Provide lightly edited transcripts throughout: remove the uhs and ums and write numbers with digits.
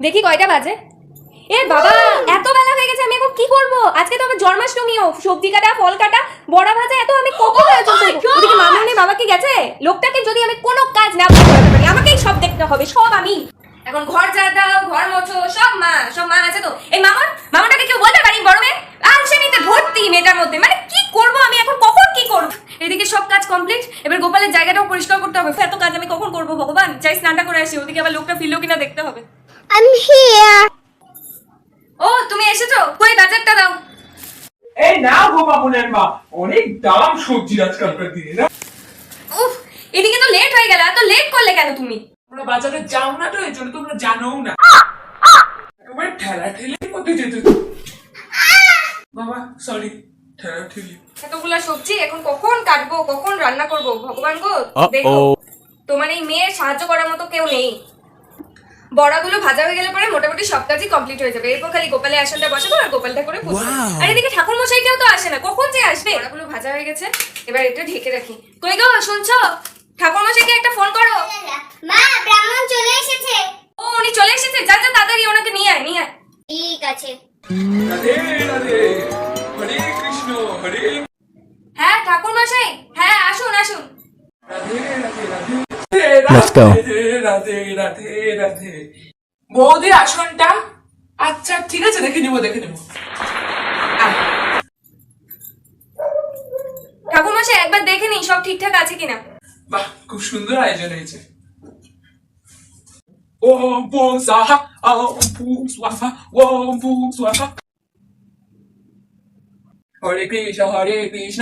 দেখি কয়টা বাজে। এ বাবা, এত বেলা হয়ে গেছে, আমি এখন কি করব? আজকে তো আমার জন্মাষ্টমীও, সবজি কাটা, ফল কাটা, বড়া ভাজা, এত আমি কখন আয়োজন করব? ওদিকে মামুনি বাবা কি গেছে? লোকটাকে যদি আমি কোনো কাজ না করতে পারি, আমাকেই সব দেখতে হবে, সব আমি। এখন ঘর ঝাড় দাও, ঘর মোছো, সব মা আছে তো। এই মামাটাকে কেউ বলতে পারি বড় মেয়ে? আর সেমিতে ভর্তি মেয়েটার মধ্যে, মানে কি করব আমি এখন, কখন কি করব? এদিকে সব কাজ কমপ্লিট, এবার গোপালের জায়গাটাও পরিষ্কার করতে হবে। এত কাজ আমি কখন করব ভগবান? চাই স্নানটা করে আসি, ওদিকে আবার লোকটা ফিরলো কিনা দেখতে হবে। I'm here. ও তুমি এসেছো, কই বাজারটা দাও। এই না গো মামুনের মা, অনেক দাম সবজি আজকালকার দিনে না। উফ, এদিকে তো লেট হয়ে গেল, এত লেট করলে কেন তুমি? তোমরা বাজারে যাও না তো, এই জন্য তোমরা জানোও না। তোমার ঠেলা ঠেলির মধ্যে যেতে। বাবা সরি, ঠেলা ঠেলি। এতগুলা সবজি এখন কখন কাটবো, কখন রান্না করব ভগবান গো। দেখো তোমার এই মেয়ের সাহায্য করার মতো কেউ নেই। বড়াগুলো ভাজা হয়ে গেলে পরে মোটামুটি সব কাজই কমপ্লিট হয়ে যাবে। এরপর খালি গোপালের আসনটা বসাবো আর গোপালটা করে পুজো। আর এদিকে ঠাকুর মশাইটাও তো আসে না, কখন যে আসবে? বড়াগুলো ভাজা হয়ে গেছে, এবার এটা ঢেকে রাখি। কই গো শুনছো? ঠাকুর মশাইকে একটা ফোন করো। মা, ব্রাহ্মণ চলে এসেছে। ও উনি চলে এসেছে, যা যা তাড়াতাড়ি ওনাকে নিয়ে আয়, নিয়ে আয়। ঠিক আছে। রাধে রাধে, হরে কৃষ্ণ হরে। হ্যাঁ ঠাকুর মশাই, হ্যাঁ আসুন আসুন। রাধে রাধে রাধে। Let's go. রাধে রাধে রাধে। বৌদি আসনটা, আচ্ছা ঠিক আছে, দেখে নেবো। ঠাকুর মশাই একবার দেখে নিই সব ঠিকঠাক আছে কিনা। বাহ, খুব সুন্দর আয়োজন হয়েছে। ওম পুং স্বাহা, ওম পুং স্বাহা, ওম পুং স্বাহা। হরে কৃষ্ণ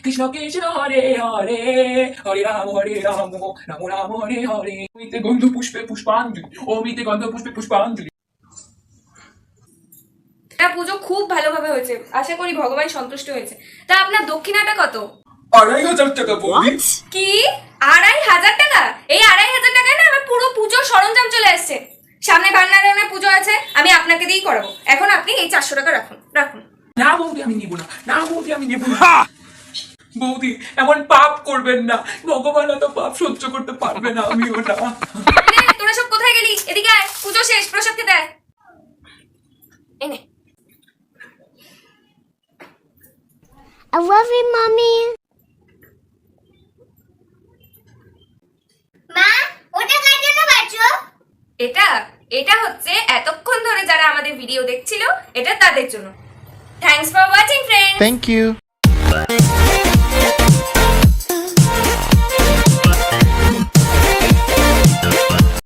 কৃষ্ণ কৃষ্ণ হরে হরে, হরে রাম রাম রাম হরে হরে। ওমিতে গন্ধ পুষ্পে পুষ্পাঞ্জলি, ওমিতে গন্ধ পুষ্পে পুষ্পাঞ্জলি। এটা পুজো খুব ভালোভাবে হয়েছে, আশা করি ভগবান সন্তুষ্ট হয়েছে। তা আপনার দক্ষিণাটা কত? 2500 টাকা বৌদি। কি 2500 টাকা? এই 2500 টাকায় না আমার পুরো পুজোর সরঞ্জাম চলে আসছে। সামনে বান্নারায়ণের পুজো আছে, আমি আপনাকে দিয়েই করাবো। এখন আপনি এই 400 টাকা রাখুন। না বৌদি আমি নিব না। বৌদি এমন পাপ করবেন না, ভগবান এত পাপ সহ্য করতে পারবে না, আমি ওটা। তোরা সব কোথায় গেলি? এদিকে আয়, পুজো শেষ, প্রসাদ খেতে আয়। এই নে। I love you, mommy. মা, ওটা কার জন্য বাজছো? এটা হচ্ছে এতক্ষণ ধরে যারা আমাদের ভিডিও দেখছিল, এটা তাদের জন্য। Thanks for watching friends. Thank you.